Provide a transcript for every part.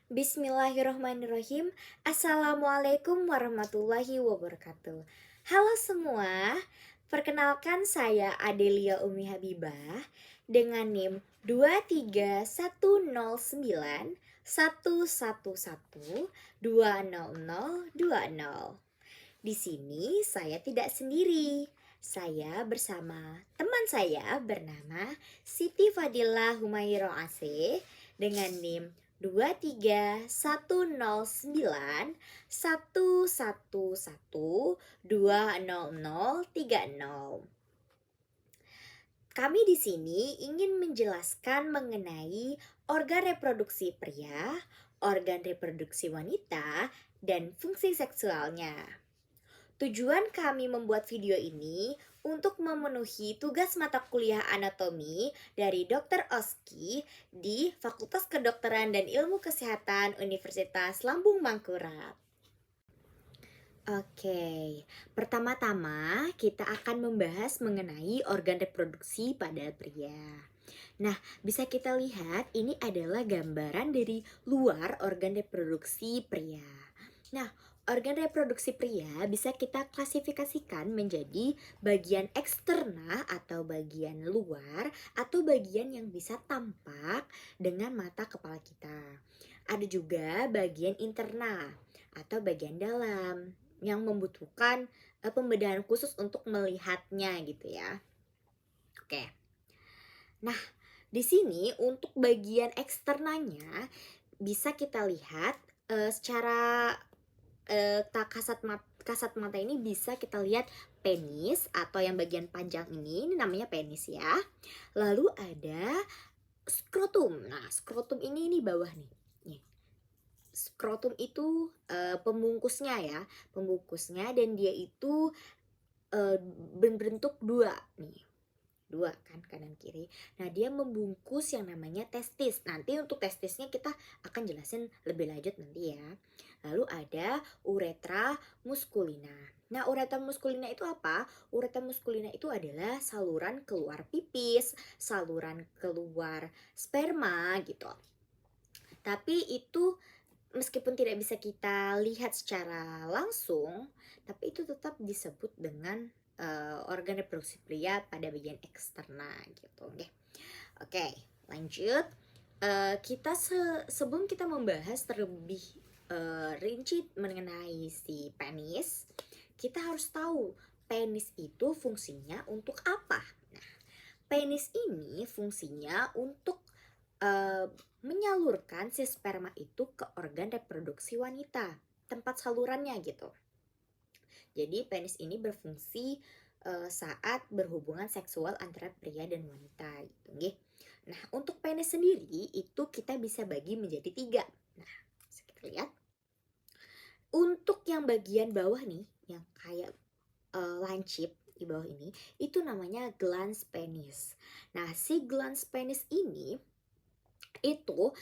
Bismillahirrahmanirrahim. Assalamualaikum warahmatullahi wabarakatuh. Halo semua, perkenalkan saya Adelia Umi Habibah dengan NIM 231091111200020. Di sini saya tidak sendiri. Saya bersama teman saya bernama Siti Fadila Humairo AC dengan NIM 2319111200030. Kami di sini ingin menjelaskan mengenai organ reproduksi pria, organ reproduksi wanita, dan fungsi seksualnya. Tujuan kami membuat video ini untuk memenuhi tugas mata kuliah anatomi dari Dr. Oski di Fakultas Kedokteran dan Ilmu Kesehatan Universitas Lambung Mangkurat. Oke, pertama-tama kita akan membahas mengenai organ reproduksi pada pria. Nah, bisa kita lihat ini adalah gambaran dari luar organ reproduksi pria. Nah, organ reproduksi pria bisa kita klasifikasikan menjadi bagian eksterna atau bagian luar atau bagian yang bisa tampak dengan mata kepala kita. Ada juga bagian interna atau bagian dalam yang membutuhkan pembedahan khusus untuk melihatnya gitu ya. Oke. Nah, di sini untuk bagian eksternanya bisa kita lihat secara kasat mata ini bisa kita lihat penis atau yang bagian panjang ini namanya penis ya. Lalu ada skrotum. Nah, skrotum ini bawah nih. Skrotum itu pembungkusnya ya, pembungkusnya dan dia itu berbentuk dua nih. Dua kan kanan kiri. Nah, dia membungkus yang namanya testis. Nanti untuk testisnya kita akan jelasin lebih lanjut nanti ya. Lalu ada uretra musculina. Nah, uretra musculina itu apa? Uretra musculina itu adalah saluran keluar pipis, saluran keluar sperma gitu. Tapi itu meskipun tidak bisa kita lihat secara langsung, tapi itu tetap disebut dengan organ reproduksi pria pada bagian eksterna gitu. Oke, lanjut. Kita sebelum kita membahas terlebih rinci mengenai si penis, kita harus tahu penis itu fungsinya untuk apa. Nah, penis ini fungsinya untuk menyalurkan si sperma itu ke organ reproduksi wanita, tempat salurannya gitu. Jadi penis ini berfungsi saat berhubungan seksual antara pria dan wanita gitu. Nah, untuk penis sendiri itu kita bisa bagi menjadi 3. Nah, bisa kita lihat. Untuk yang bagian bawah nih, yang kayak lancip di bawah ini, itu namanya glans penis. Nah, si glans penis ini itu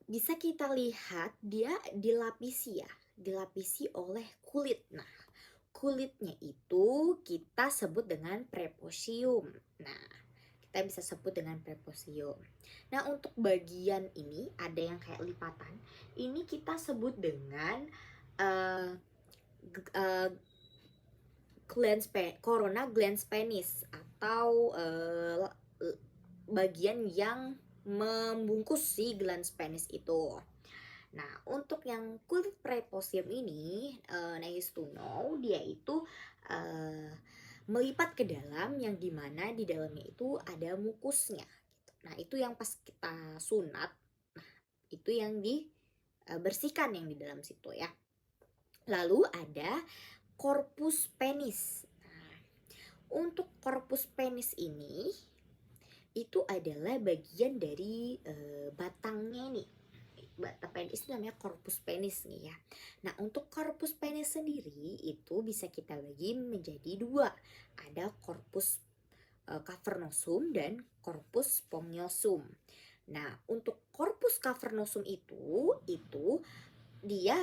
bisa kita lihat dia dilapisi oleh kulit. Nah, kulitnya itu kita sebut dengan preposium. Nah, kita bisa sebut dengan preposium. Nah, untuk bagian ini ada yang kayak lipatan. Ini kita sebut dengan corona glans penis atau bagian yang membungkus si glans penis itu. Nah, untuk yang kulit preposium ini, nice to know, dia itu melipat ke dalam yang dimana di dalamnya itu ada mukusnya. Nah, itu yang pas kita sunat, nah itu yang dibersihkan yang di dalam situ ya. Lalu ada corpus penis. Nah, untuk corpus penis ini itu adalah bagian dari batangnya nih. Batang penis itu namanya corpus penis nih ya. Nah, untuk corpus penis sendiri itu bisa kita bagi menjadi 2. Ada corpus cavernosum dan corpus spongiosum. Nah, untuk corpus cavernosum itu dia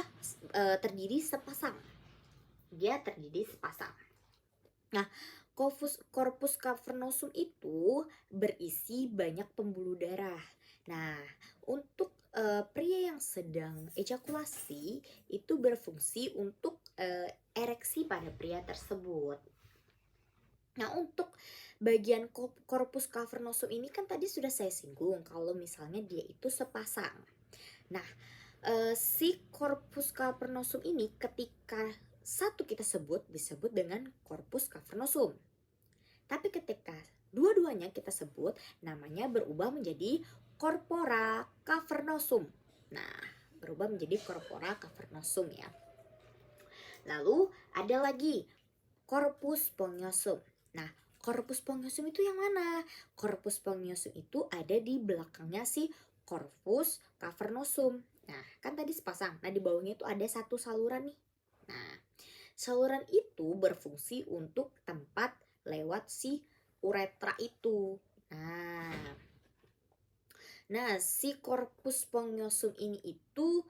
terdiri sepasang. Nah, corpus cavernosum itu berisi banyak pembuluh darah. Nah, untuk sedang ejakulasi itu berfungsi untuk ereksi pada pria tersebut. Nah, untuk bagian corpus cavernosum ini kan tadi sudah saya singgung kalau misalnya dia itu sepasang. Nah, si corpus cavernosum ini ketika satu kita sebut disebut dengan corpus cavernosum. Tapi ketika dua-duanya kita sebut, namanya berubah menjadi corpora cavernosum. Nah, berubah menjadi corpora cavernosum ya. Lalu ada lagi corpus spongiosum. Nah, corpus spongiosum itu yang mana? Corpus spongiosum itu ada di belakangnya si corpus cavernosum. Nah, kan tadi sepasang. Nah, di bawahnya itu ada satu saluran nih. Nah, saluran itu berfungsi untuk tempat lewat si uretra itu. Nah, si corpus spongiosum ini itu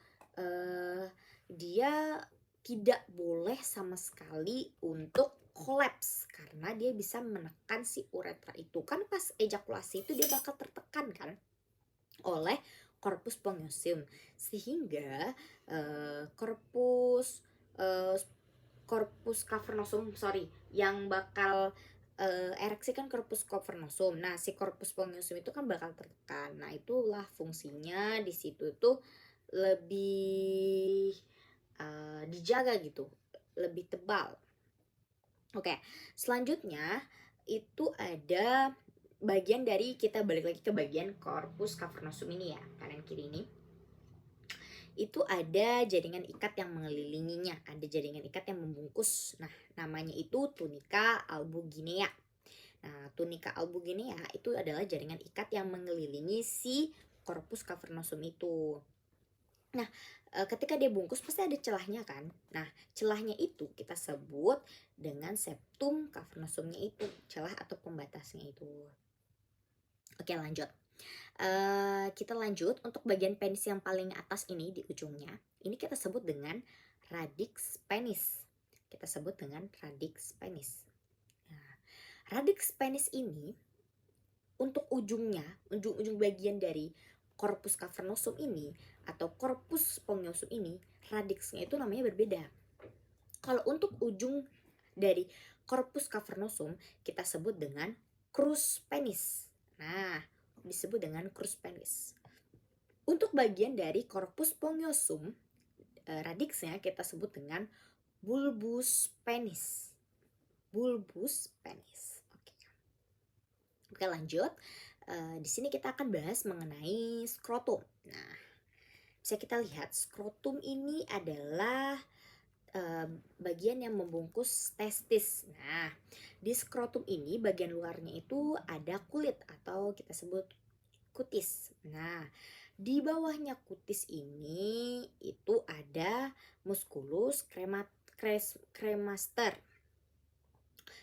dia tidak boleh sama sekali untuk kolaps karena dia bisa menekan si uretra itu. Kan pas ejakulasi itu dia bakal tertekan kan oleh corpus spongiosum, sehingga corpus cavernosum yang bakal ereksi kan corpus cavernosum. Nah, si corpus spongiosum itu kan bakal tertekan. Nah, itulah fungsinya di situ tuh lebih dijaga gitu, lebih tebal. Oke, selanjutnya itu ada bagian dari, kita balik lagi ke bagian corpus cavernosum ini ya, kanan kiri ini. Itu ada jaringan ikat yang mengelilinginya, ada jaringan ikat yang membungkus. Nah, namanya itu tunica albuginea. Nah, tunica albuginea itu adalah jaringan ikat yang mengelilingi si corpus cavernosum itu. Nah, ketika dia bungkus pasti ada celahnya kan. Nah, celahnya itu kita sebut dengan septum cavernosumnya itu, celah atau pembatasnya itu. Oke, lanjut. Kita lanjut untuk bagian penis yang paling atas ini di ujungnya. Ini kita sebut dengan radix penis. Kita sebut dengan radix penis. Nah, radix penis ini untuk ujung bagian dari corpus cavernosum ini atau corpus spongiosum ini, radixnya itu namanya berbeda. Kalau untuk ujung dari corpus cavernosum kita sebut dengan crus penis. Nah, disebut dengan crus penis. Untuk bagian dari corpus spongiosum, radixnya kita sebut dengan bulbus penis. Bulbus penis. Oke, lanjut. Di sini kita akan bahas mengenai skrotum. Nah, bisa kita lihat skrotum ini adalah bagian yang membungkus testis. Nah, di skrotum ini bagian luarnya itu ada kulit atau kita sebut kutis. Nah, di bawahnya kutis ini itu ada musculus cremaster.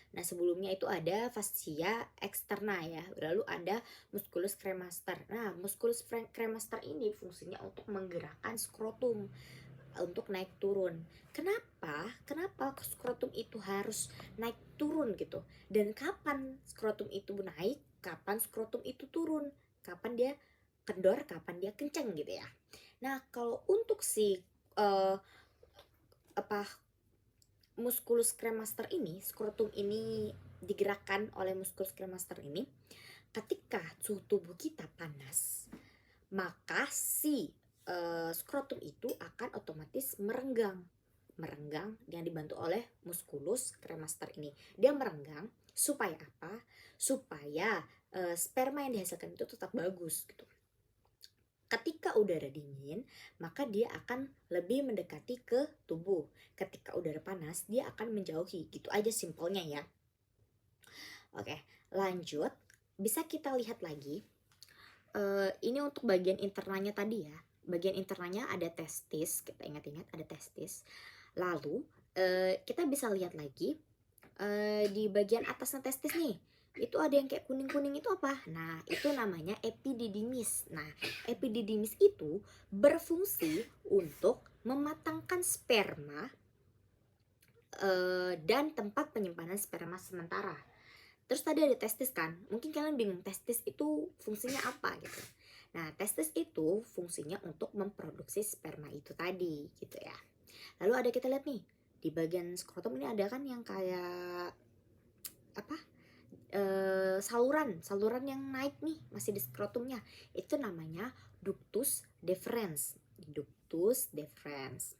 Nah, sebelumnya itu ada fascia externa ya. Lalu ada musculus cremaster. Nah, musculus cremaster ini fungsinya untuk menggerakkan skrotum untuk naik turun. Kenapa skrotum itu harus naik turun gitu? Dan kapan skrotum itu naik, kapan skrotum itu turun? Kapan dia kendor, kapan dia kenceng gitu ya. Nah, kalau untuk si musculus cremaster ini, skrotum ini digerakkan oleh musculus cremaster ini, ketika suhu tubuh kita panas, maka si skrotum itu akan otomatis merenggang yang dibantu oleh musculus cremaster ini. Dia merenggang supaya apa? Supaya sperma yang dihasilkan itu tetap bagus gitu. Ketika udara dingin, maka dia akan lebih mendekati ke tubuh. Ketika udara panas, dia akan menjauhi. Gitu aja simpelnya ya. Oke, lanjut. Bisa kita lihat lagi. Ini untuk bagian internalnya tadi ya. Bagian internalnya ada testis. Kita ingat-ingat ada testis. Lalu, kita bisa lihat lagi. Di bagian atasnya testis nih. Itu ada yang kayak kuning-kuning itu apa? Nah, itu namanya epididymis. Nah, epididymis itu berfungsi untuk mematangkan sperma dan tempat penyimpanan sperma sementara. Terus tadi ada testis kan? Mungkin kalian bingung testis itu fungsinya apa gitu. Nah, testis itu fungsinya untuk memproduksi sperma itu tadi gitu ya. Lalu ada kita lihat nih, di bagian skrotum ini ada kan yang kayak apa? Saluran yang naik nih masih di skrotumnya. Itu namanya ductus deferens. Ductus deferens.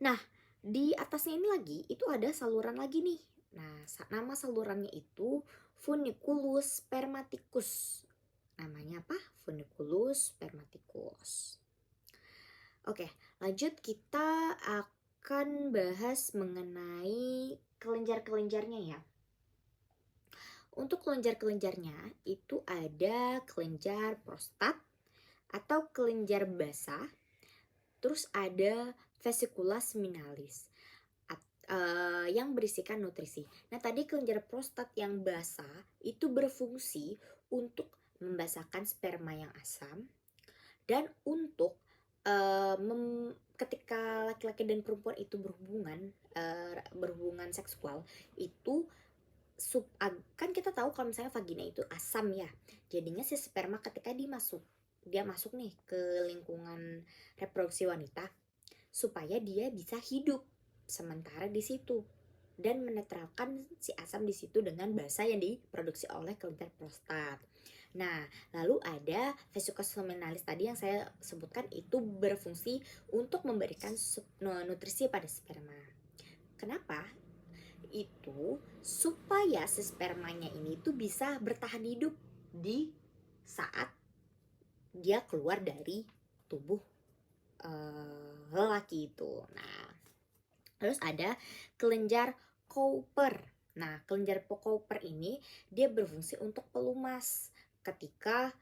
Nah, di atasnya ini lagi itu ada saluran lagi nih. Nah, nama salurannya itu funiculus spermaticus. Namanya apa? Funiculus spermaticus. Oke, lanjut kita akan bahas mengenai kelenjar-kelenjarnya ya. Untuk kelenjar-kelenjarnya itu ada kelenjar prostat atau kelenjar basah. Terus ada vesicula seminalis yang berisikan nutrisi. Nah, tadi kelenjar prostat yang basah itu berfungsi untuk membasahkan sperma yang asam dan untuk ketika laki-laki dan perempuan itu berhubungan seksual itu kan kita tahu kalau misalnya vagina itu asam ya. Jadinya si sperma ketika dia masuk nih ke lingkungan reproduksi wanita supaya dia bisa hidup sementara di situ dan menetralkan si asam di situ dengan basa yang diproduksi oleh kelenjar prostat. Nah, lalu ada vesicula seminalis tadi yang saya sebutkan itu berfungsi untuk memberikan nutrisi pada sperma. Kenapa? Itu supaya si spermanya ini tuh bisa bertahan hidup di saat dia keluar dari tubuh lelaki itu. Nah, terus ada kelenjar Cowper. Nah, kelenjar Cowper ini dia berfungsi untuk pelumas ketika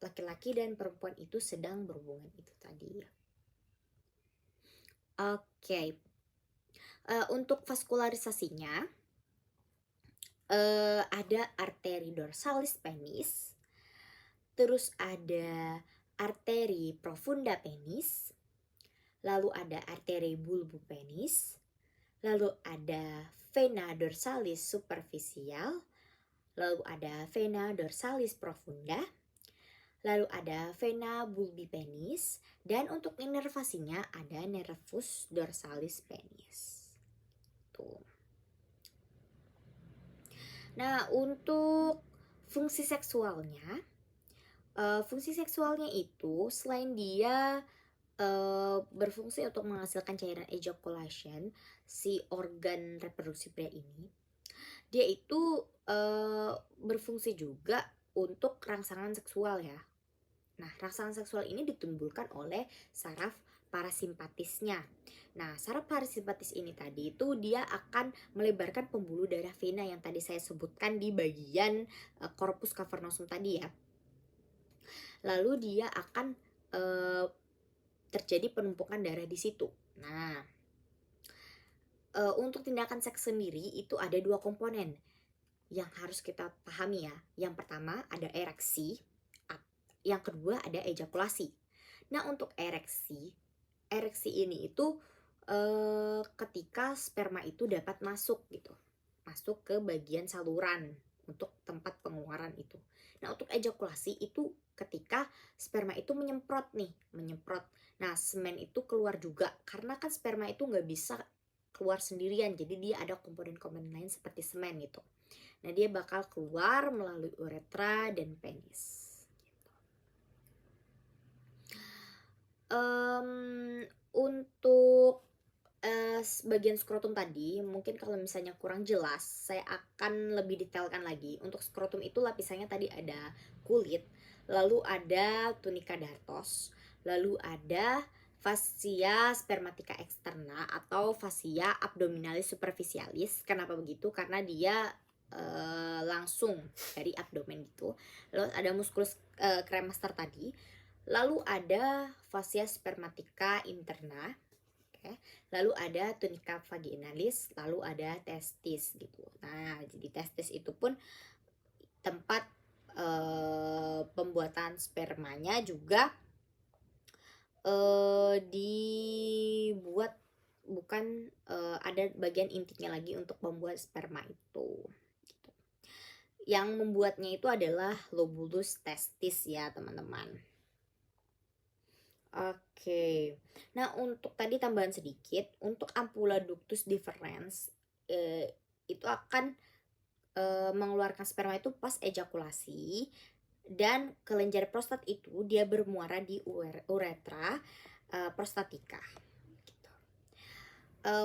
laki-laki dan perempuan itu sedang berhubungan itu tadi. Oke. Untuk vaskularisasinya ada arteri dorsalis penis, terus ada arteri profunda penis, lalu ada arteri bulbu penis, lalu ada vena dorsalis superficial, lalu ada vena dorsalis profunda, lalu ada vena bulbi penis, dan untuk inervasinya ada nervus dorsalis penis. Tuh. Nah, untuk fungsi seksualnya itu selain dia berfungsi untuk menghasilkan cairan ejaculation, si organ reproduksi pria ini dia itu berfungsi juga untuk rangsangan seksual ya. Nah, rangsangan seksual ini ditimbulkan oleh saraf parasimpatisnya. Nah, saraf parasimpatis ini tadi itu dia akan melebarkan pembuluh darah vena yang tadi saya sebutkan di bagian corpus cavernosum tadi ya. Lalu dia akan terjadi penumpukan darah di situ. Nah, untuk tindakan seks sendiri itu ada 2 komponen yang harus kita pahami ya. Yang pertama ada ereksi, yang kedua ada ejakulasi. Nah, untuk ereksi ini itu ketika sperma itu dapat masuk gitu, masuk ke bagian saluran untuk tempat pengeluaran itu. Nah, untuk ejakulasi itu ketika sperma itu menyemprot. Nah, semen itu keluar juga karena kan sperma itu nggak bisa keluar sendirian, jadi dia ada komponen-komponen lain seperti semen gitu. Nah, dia bakal keluar melalui uretra dan penis. Untuk bagian skrotum tadi, mungkin kalau misalnya kurang jelas, saya akan lebih detailkan lagi. Untuk skrotum itu lapisannya tadi ada kulit, lalu ada tunica dartos, lalu ada fascia spermatica externa atau fascia abdominalis superficialis. Kenapa begitu? Karena dia langsung dari abdomen gitu. Lalu ada musculus cremaster tadi. Lalu ada fascia spermatica interna. Okay. Lalu ada tunica vaginalis, lalu ada testis gitu. Nah, jadi testis itu pun tempat pembuatan spermanya juga dibuat, bukan ada bagian intinya lagi untuk membuat sperma itu. Gitu. Yang membuatnya itu adalah lobulus testis ya teman-teman. Oke. Nah, untuk tadi tambahan sedikit, untuk ampula ductus deferens itu akan mengeluarkan sperma itu pas ejakulasi, dan kelenjar prostat itu dia bermuara di uretra prostatika gitu.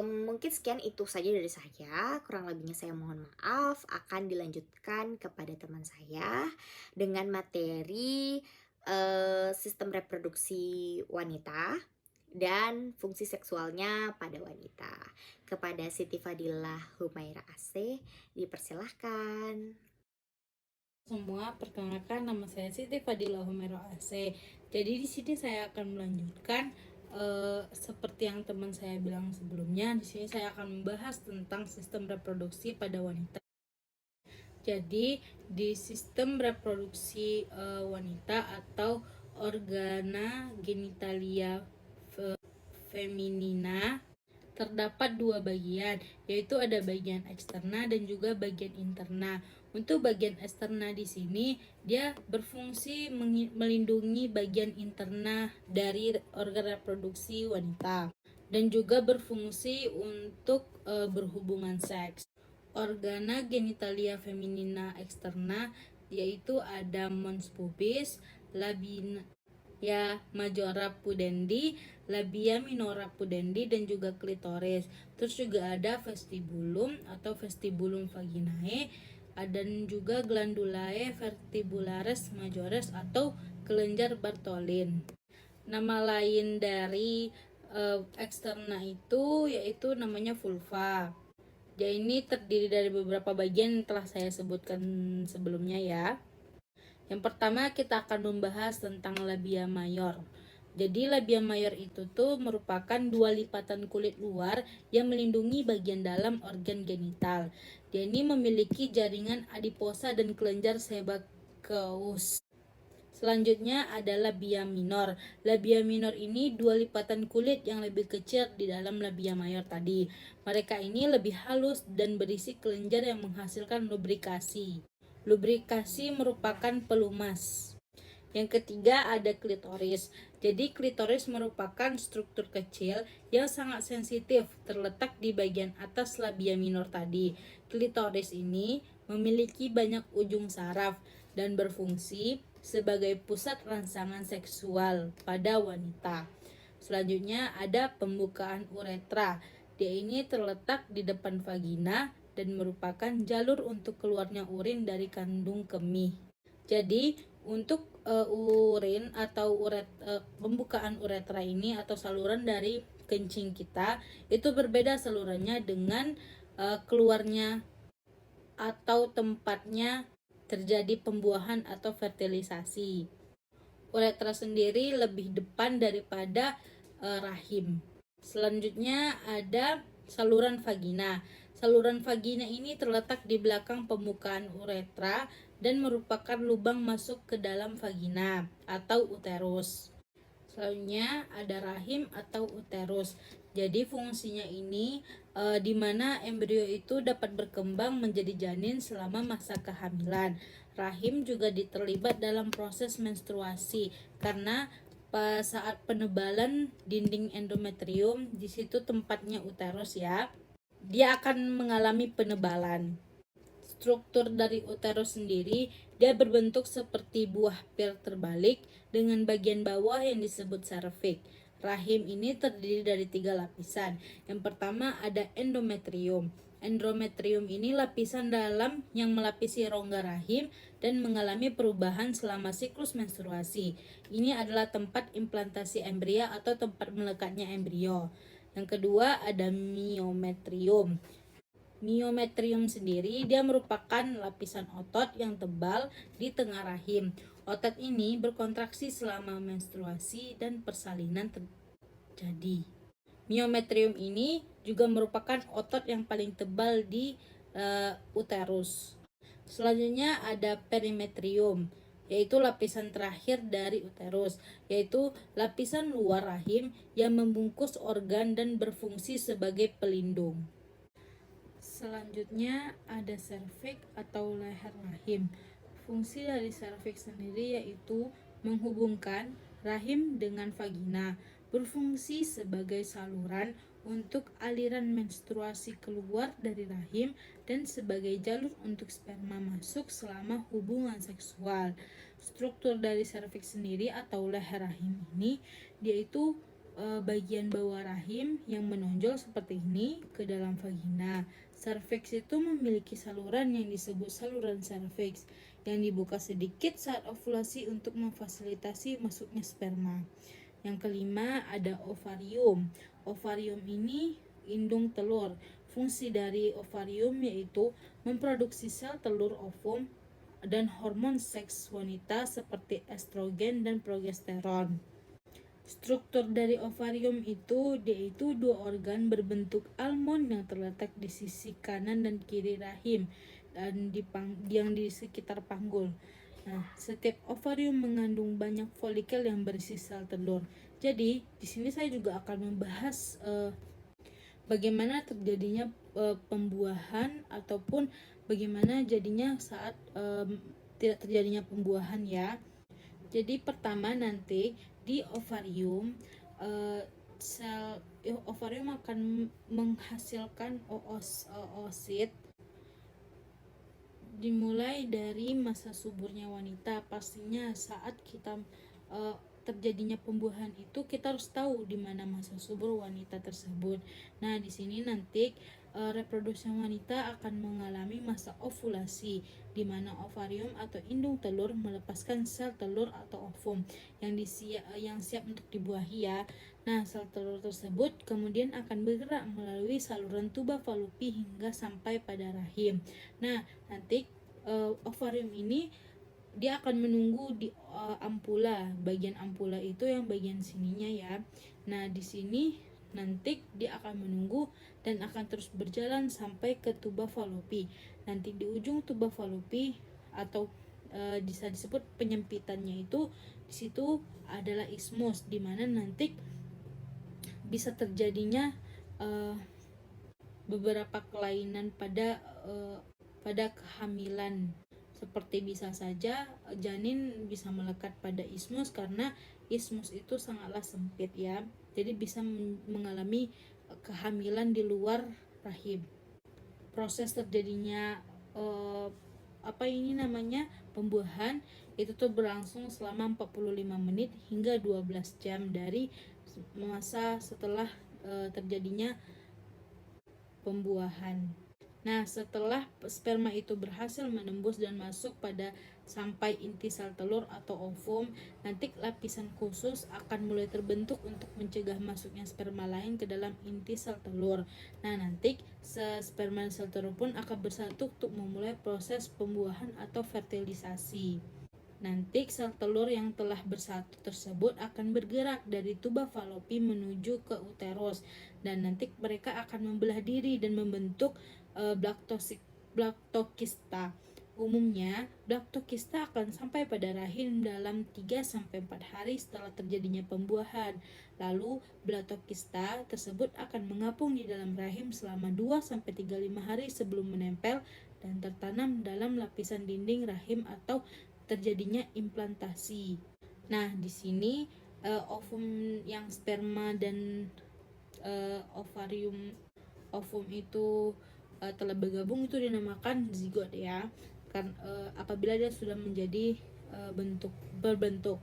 Mungkin sekian itu saja dari saya, kurang lebihnya saya mohon maaf. Akan dilanjutkan kepada teman saya dengan materi sistem reproduksi wanita dan fungsi seksualnya pada wanita. Kepada Siti Fadilah Humaira AC, dipersilahkan. Semua, perkenalkan nama saya Siti Fadilah Humero AC. Jadi di sini saya akan melanjutkan seperti yang teman saya bilang sebelumnya. Di sini saya akan membahas tentang sistem reproduksi pada wanita. Jadi di sistem reproduksi wanita atau organa genitalia feminina terdapat dua bagian, yaitu ada bagian eksterna dan juga bagian interna. Untuk bagian eksterna di sini dia berfungsi melindungi bagian interna dari organ reproduksi wanita dan juga berfungsi untuk berhubungan seks. Organa genitalia feminina eksterna yaitu ada mons pubis, labia majora pudendi, labia minora pudendi, dan juga klitoris. Terus juga ada vestibulum atau vestibulum vaginae, dan juga glandulae vertibularis majores atau kelenjar Bartholin. Nama lain dari eksterna itu yaitu namanya vulva. Jadi ini terdiri dari beberapa bagian yang telah saya sebutkan sebelumnya ya. Yang pertama kita akan membahas tentang labia mayor. Jadi labia mayor itu tuh merupakan dua lipatan kulit luar yang melindungi bagian dalam organ genital. Dia ini memiliki jaringan adiposa dan kelenjar sebaceous. Selanjutnya ada labia minor. Labia minor ini dua lipatan kulit yang lebih kecil di dalam labia mayor tadi. Mereka ini lebih halus dan berisi kelenjar yang menghasilkan lubrikasi. Lubrikasi merupakan pelumas. Yang ketiga ada klitoris. Jadi klitoris merupakan struktur kecil yang sangat sensitif terletak di bagian atas labia minor tadi. Klitoris ini memiliki banyak ujung saraf dan berfungsi sebagai pusat rangsangan seksual pada wanita. Selanjutnya ada pembukaan uretra. Dia ini terletak di depan vagina dan merupakan jalur untuk keluarnya urin dari kandung kemih. Jadi untuk urin atau pembukaan uretra ini atau saluran dari kencing kita itu berbeda salurannya dengan keluarnya atau tempatnya terjadi pembuahan atau fertilisasi. Uretra sendiri lebih depan daripada rahim. Selanjutnya ada saluran vagina. Saluran vagina ini terletak di belakang pembukaan uretra dan merupakan lubang masuk ke dalam vagina atau uterus. Selanjutnya ada rahim atau uterus. Jadi fungsinya ini di mana embrio itu dapat berkembang menjadi janin selama masa kehamilan. Rahim juga terlibat dalam proses menstruasi karena saat penebalan dinding endometrium di situ tempatnya uterus ya. Dia akan mengalami penebalan. Struktur dari uterus sendiri dia berbentuk seperti buah pil terbalik dengan bagian bawah yang disebut serviks. Rahim ini terdiri dari 3 lapisan. Yang pertama ada endometrium. Endometrium ini lapisan dalam yang melapisi rongga rahim dan mengalami perubahan selama siklus menstruasi. Ini adalah tempat implantasi embrio atau tempat melekatnya embrio. Yang kedua ada myometrium. Myometrium sendiri dia merupakan lapisan otot yang tebal di tengah rahim. Otot ini berkontraksi selama menstruasi dan persalinan terjadi. Myometrium ini juga merupakan otot yang paling tebal di uterus. Selanjutnya ada perimetrium, yaitu lapisan terakhir dari uterus, yaitu lapisan luar rahim yang membungkus organ dan berfungsi sebagai pelindung. Selanjutnya ada serviks atau leher rahim. Fungsi dari serviks sendiri yaitu menghubungkan rahim dengan vagina, berfungsi sebagai saluran untuk aliran menstruasi keluar dari rahim dan sebagai jalur untuk sperma masuk selama hubungan seksual. Struktur dari serviks sendiri atau leher rahim ini yaitu bagian bawah rahim yang menonjol seperti ini ke dalam vagina. Serviks itu memiliki saluran yang disebut saluran serviks yang dibuka sedikit saat ovulasi untuk memfasilitasi masuknya sperma. Yang kelima ada ovarium. Ovarium ini indung telur. Fungsi dari ovarium yaitu memproduksi sel telur ovum dan hormon seks wanita seperti estrogen dan progesteron. Struktur dari ovarium itu yaitu dua organ berbentuk almond yang terletak di sisi kanan dan kiri rahim dan yang di sekitar panggul. Nah, setiap ovarium mengandung banyak folikel yang berisi sel telur. Jadi, di sini saya juga akan membahas bagaimana terjadinya pembuahan ataupun bagaimana jadinya saat tidak terjadinya pembuahan ya. Jadi pertama nanti di ovarium sel ovarium akan menghasilkan oosit dimulai dari masa suburnya wanita. Pastinya saat kita terjadinya pembuahan itu kita harus tahu di mana masa subur wanita tersebut. Nah, di sini nanti reproduksi wanita akan mengalami masa ovulasi di mana ovarium atau indung telur melepaskan sel telur atau ovum yang siap untuk dibuahi ya. Nah, sel telur tersebut kemudian akan bergerak melalui saluran tuba Fallopi hingga sampai pada rahim. Nah, nanti ovarium ini dia akan menunggu di ampula. Bagian ampula itu yang bagian sininya ya. Nah, di sini nanti dia akan menunggu dan akan terus berjalan sampai ke tuba Fallopi. Nanti di ujung tuba Fallopi atau bisa disebut penyempitannya itu di situ adalah ismus, di mana nanti bisa terjadinya beberapa kelainan pada kehamilan. Seperti bisa saja janin bisa melekat pada ismus karena ismus itu sangatlah sempit ya. Jadi bisa mengalami kehamilan di luar rahim. Proses terjadinya pembuahan itu tuh berlangsung selama 45 menit hingga 12 jam dari masa setelah terjadinya pembuahan. Nah, setelah sperma itu berhasil menembus dan masuk pada sampai inti sel telur atau ovum, nanti lapisan khusus akan mulai terbentuk untuk mencegah masuknya sperma lain ke dalam inti sel telur. Nah, nanti sperma dan sel telur pun akan bersatu untuk memulai proses pembuahan atau fertilisasi. Nanti sel telur yang telah bersatu tersebut akan bergerak dari tuba Fallopi menuju ke uterus dan nanti mereka akan membelah diri dan membentuk blaktokista. Umumnya, blaktokista akan sampai pada rahim dalam 3-4 hari setelah terjadinya pembuahan. Lalu, blaktokista tersebut akan mengapung di dalam rahim selama 2-35 hari sebelum menempel dan tertanam dalam lapisan dinding rahim atau terjadinya implantasi. Nah, di sini ovum yang sperma dan ovum itu telah bergabung itu dinamakan zigot ya. Apabila dia sudah menjadi berbentuk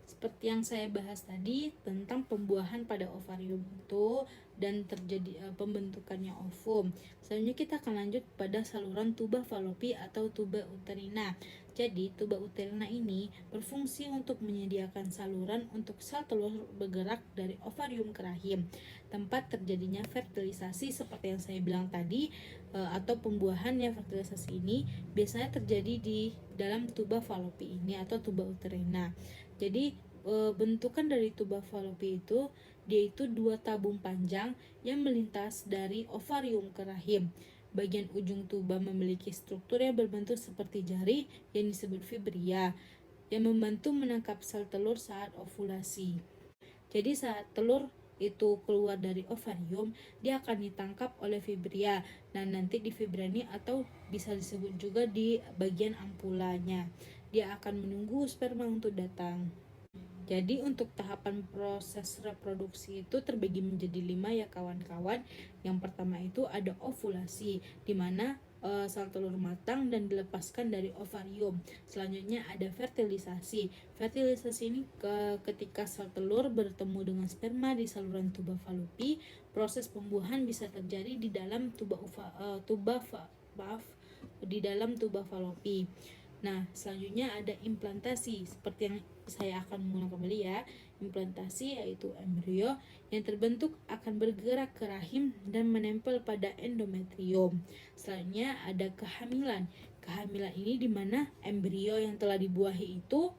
seperti yang saya bahas tadi tentang pembuahan pada ovarium itu dan terjadi pembentukannya ovum. Selanjutnya kita akan lanjut pada saluran tuba Fallopi atau tuba uterina. Jadi tuba uterina ini berfungsi untuk menyediakan saluran untuk sel telur bergerak dari ovarium ke rahim, tempat terjadinya fertilisasi seperti yang saya bilang tadi atau pembuahan ya. Fertilisasi ini biasanya terjadi di dalam tuba Fallopi ini atau tuba uterina. Jadi bentukan dari tuba Fallopi itu yaitu 2 tabung panjang yang melintas dari ovarium ke rahim. Bagian ujung tuba memiliki struktur yang berbentuk seperti jari yang disebut fibria yang membantu menangkap sel telur saat ovulasi. Jadi saat telur itu keluar dari ovarium, dia akan ditangkap oleh fibria. Nah, nanti di fibria ini atau bisa disebut juga di bagian ampulanya. Dia akan menunggu sperma untuk datang. Jadi untuk tahapan proses reproduksi itu terbagi menjadi 5 ya kawan-kawan. Yang pertama itu ada ovulasi, di mana sel telur matang dan dilepaskan dari ovarium. Selanjutnya ada fertilisasi. Fertilisasi ini ketika sel telur bertemu dengan sperma di saluran tuba falopi, proses pembuahan bisa terjadi di dalam di dalam tuba falopi. Nah, selanjutnya ada implantasi. Seperti yang saya akan mengulang kembali ya. Implantasi yaitu embrio yang terbentuk akan bergerak ke rahim dan menempel pada endometrium. Selanjutnya ada kehamilan. Kehamilan ini dimana embrio yang telah dibuahi itu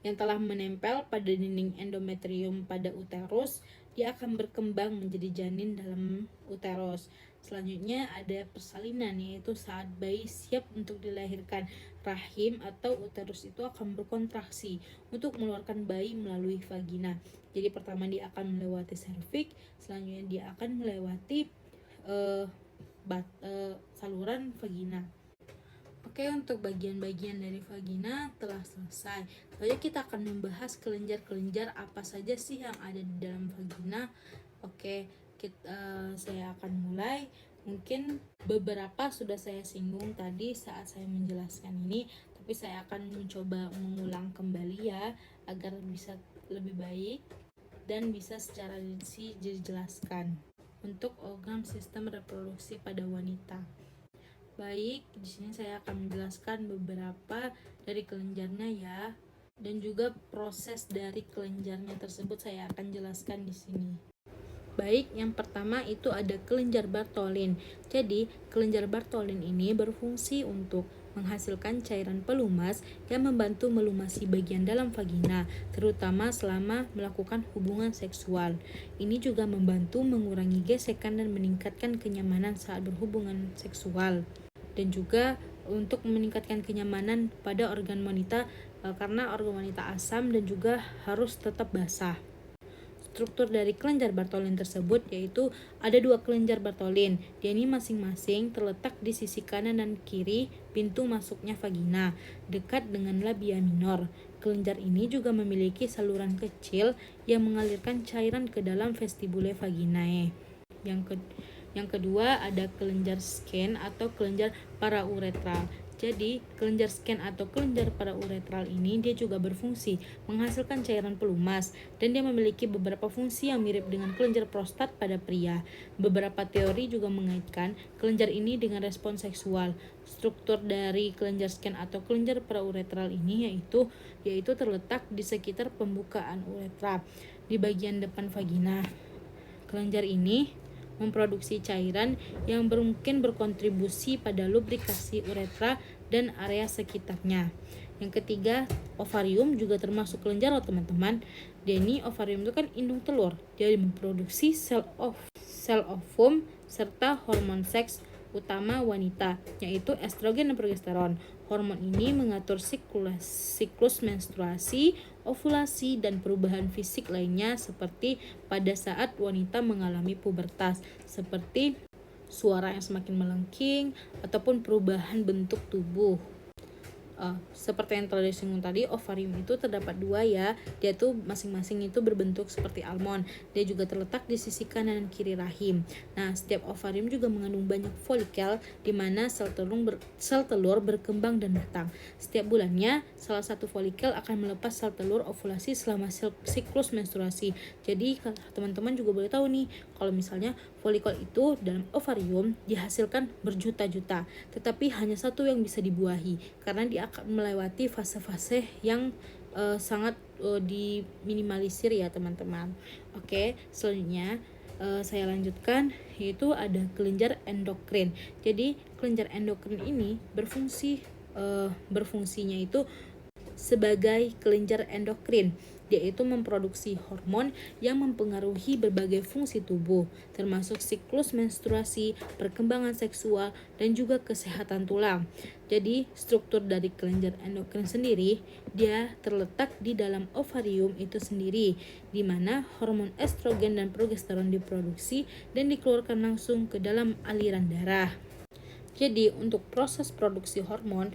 yang telah menempel pada dinding endometrium pada uterus, dia akan berkembang menjadi janin dalam uterus. Selanjutnya ada persalinan, yaitu saat bayi siap untuk dilahirkan, rahim atau uterus itu akan berkontraksi untuk mengeluarkan bayi melalui vagina. Jadi pertama dia akan melewati serviks, selanjutnya dia akan melewati saluran vagina. Oke, untuk bagian-bagian dari vagina telah selesai. Lalu kita akan membahas kelenjar-kelenjar apa saja sih yang ada di dalam vagina. Oke, saya akan mulai. Mungkin beberapa sudah saya singgung tadi saat saya menjelaskan ini, tapi saya akan mencoba mengulang kembali ya, agar bisa lebih baik dan bisa secara rinci dijelaskan. Untuk organ sistem reproduksi pada wanita. Baik, di sini saya akan menjelaskan beberapa dari kelenjarnya ya, dan juga proses dari kelenjarnya tersebut saya akan jelaskan di sini. Baik, yang pertama itu ada kelenjar Bartholin. Jadi, kelenjar Bartholin ini berfungsi untuk menghasilkan cairan pelumas yang membantu melumasi bagian dalam vagina, terutama selama melakukan hubungan seksual. Ini juga membantu mengurangi gesekan dan meningkatkan kenyamanan saat berhubungan seksual. Dan juga untuk meningkatkan kenyamanan pada organ wanita karena organ wanita asam dan juga harus tetap basah. Struktur dari kelenjar Bartholin tersebut yaitu ada 2 kelenjar Bartholin. Dia ini masing-masing terletak di sisi kanan dan kiri pintu masuknya vagina, dekat dengan labia minor. Kelenjar ini juga memiliki saluran kecil yang mengalirkan cairan ke dalam vestibule vaginae. Yang kedua ada kelenjar Skene atau kelenjar parauretral. Jadi, kelenjar Skene atau kelenjar parauretral ini dia juga berfungsi menghasilkan cairan pelumas dan dia memiliki beberapa fungsi yang mirip dengan kelenjar prostat pada pria. Beberapa teori juga mengaitkan kelenjar ini dengan respons seksual. Struktur dari kelenjar Skene atau kelenjar parauretral ini yaitu terletak di sekitar pembukaan uretra di bagian depan vagina. Kelenjar ini memproduksi cairan yang mungkin berkontribusi pada lubrikasi uretra dan area sekitarnya. Yang ketiga, ovarium juga termasuk kelenjar teman-teman. Jadi ovarium itu kan indung telur. Dia memproduksi sel ovum serta hormon seks utama wanita, yaitu estrogen dan progesteron. Hormon ini mengatur siklus menstruasi, ovulasi, dan perubahan fisik lainnya seperti pada saat wanita mengalami pubertas, seperti suara yang semakin melengking ataupun perubahan bentuk tubuh. Seperti yang telah disinggung tadi, ovarium itu terdapat 2 ya. Dia tuh masing-masing itu berbentuk seperti almond. Dia juga terletak di sisi kanan dan kiri rahim. Nah, setiap ovarium juga mengandung banyak folikel di mana sel telur berkembang dan matang. Setiap bulannya, salah satu folikel akan melepas sel telur ovulasi selama siklus menstruasi. Jadi, teman-teman juga boleh tahu nih, kalau misalnya folikel itu dalam ovarium dihasilkan berjuta-juta, tetapi hanya satu yang bisa dibuahi karena dia akan melewati fase-fase yang sangat diminimalisir ya teman-teman. Oke, selanjutnya saya lanjutkan, yaitu ada kelenjar endokrin. Jadi kelenjar endokrin ini berfungsinya itu sebagai kelenjar endokrin. Dia itu memproduksi hormon yang mempengaruhi berbagai fungsi tubuh, termasuk siklus menstruasi, perkembangan seksual, dan juga kesehatan tulang. Jadi, struktur dari kelenjar endokrin sendiri, dia terletak di dalam ovarium itu sendiri, di mana hormon estrogen dan progesteron diproduksi dan dikeluarkan langsung ke dalam aliran darah. Jadi, untuk proses produksi hormon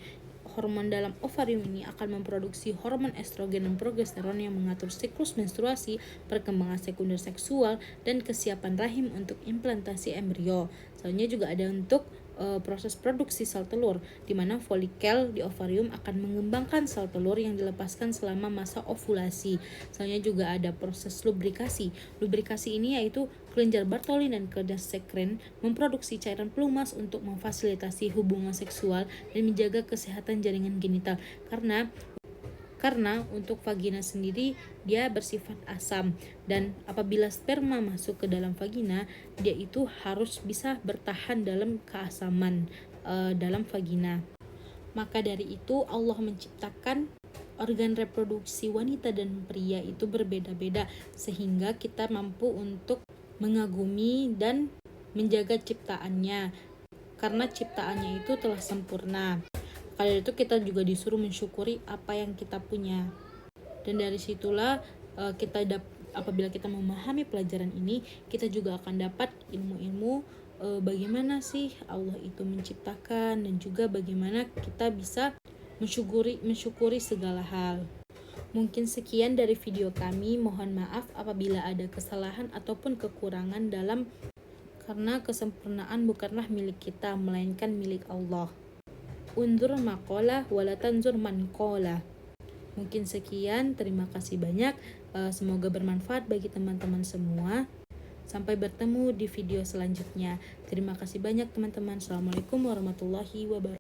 dalam ovarium ini akan memproduksi hormon estrogen dan progesteron yang mengatur siklus menstruasi, perkembangan sekunder seksual, dan kesiapan rahim untuk implantasi embrio. Selanjutnya juga ada untuk proses produksi sel telur, di mana folikel di ovarium akan mengembangkan sel telur yang dilepaskan selama masa ovulasi. Selanjutnya juga ada proses lubrikasi. Lubrikasi ini yaitu kelenjar Bartholin dan kelenjar sekren memproduksi cairan pelumas untuk memfasilitasi hubungan seksual dan menjaga kesehatan jaringan genital. Karena untuk vagina sendiri dia bersifat asam, dan apabila sperma masuk ke dalam vagina, dia itu harus bisa bertahan dalam keasaman dalam vagina. Maka dari itu Allah menciptakan organ reproduksi wanita dan pria itu berbeda-beda, sehingga kita mampu untuk mengagumi dan menjaga ciptaannya, karena ciptaannya itu telah sempurna. Karena itu kita juga disuruh mensyukuri apa yang kita punya. Dan dari situlah apabila kita memahami pelajaran ini, kita juga akan dapat ilmu-ilmu bagaimana sih Allah itu menciptakan, dan juga bagaimana kita bisa mensyukuri segala hal. Mungkin sekian dari video kami. Mohon maaf apabila ada kesalahan ataupun kekurangan karena kesempurnaan bukanlah milik kita, melainkan milik Allah. Undur maqalah wala tanzur man qala. Mungkin sekian, terima kasih banyak. Semoga bermanfaat bagi teman-teman semua. Sampai bertemu di video selanjutnya. Terima kasih banyak teman-teman. Assalamualaikum warahmatullahi wabarakatuh.